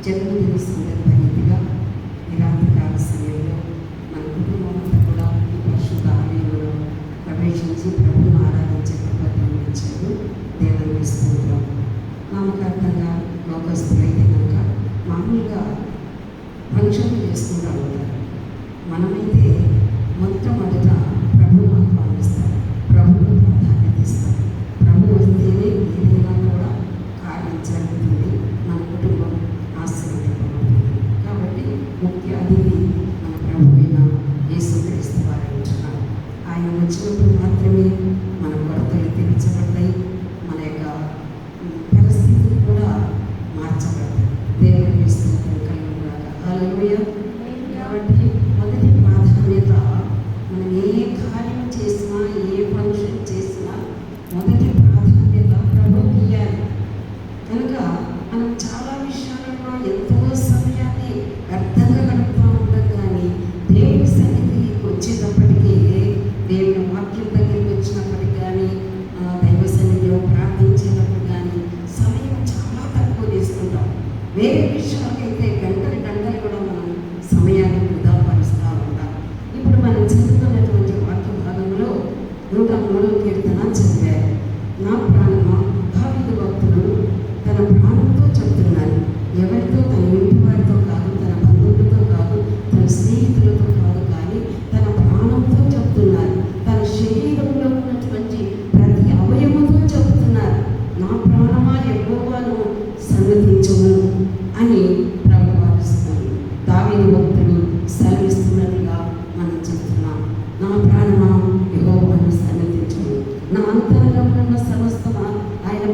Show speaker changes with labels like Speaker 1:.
Speaker 1: జన్మదిన సందర్భంగా ఈ రాత్రికాల సమయంలో మన కుటుంబం అంతా కూడా ఈ పరిశుద్ధ ఆలయంలో ప్రవేశించి ప్రభువును ఆరాధించే కృపను ఇచ్చారు. దేవుని స్తోత్రం. నామకార్థంగా లోకస్తులైతే కనుక మామూలుగా ఫంక్షన్లు చేసుకుంటూ ఉంటారు. మనమైతే మొట్టమొదట ప్రభువును ఆహ్వానిస్తారు, ప్రభువుకు ప్రాధాన్యత ఇస్తారు. ప్రభు వస్తేనే ఏదైనా కూడా కార్యం జరుగుతుంది, మన కుటుంబం ఆశీర్వదింపబడుతుంది. కాబట్టి ముఖ్య అతిథి మన ప్రభువైన యేసుక్రీస్తు వారు ఉంటున్నారు. ఆయన వచ్చినప్పుడు మాత్రమే మన కొరతలు తీర్చబడతాయి, మన యొక్క పరిస్థితులు కూడా మార్చబడతాయి. దేవుని స్తోత్రం కలుగుగాక. హల్లెలూయా. కాబట్టి మొదటి ప్రాధాన్యత, మనం ఏ కార్యం చేసినా ఏ ఫంక్షన్ చేసినా మొదటి ప్రాధాన్యత ప్రభువుకి ఇవ్వాలి. కనుక మనం చాలా విషయాలలో ఎంతో సమయాన్ని వ్యర్థంగా గడుపుతూ ఉంటాం. కానీ దేవుని సన్నిధికి వచ్చేటప్పటికీ, దేవుని వాక్యం దగ్గరికి వచ్చినప్పటికి కానీ, దైవ సన్నిధిలో ప్రార్థించేటప్పుడు కానీ సమయం చాలా తక్కువ తీసుకుంటాం. వేరే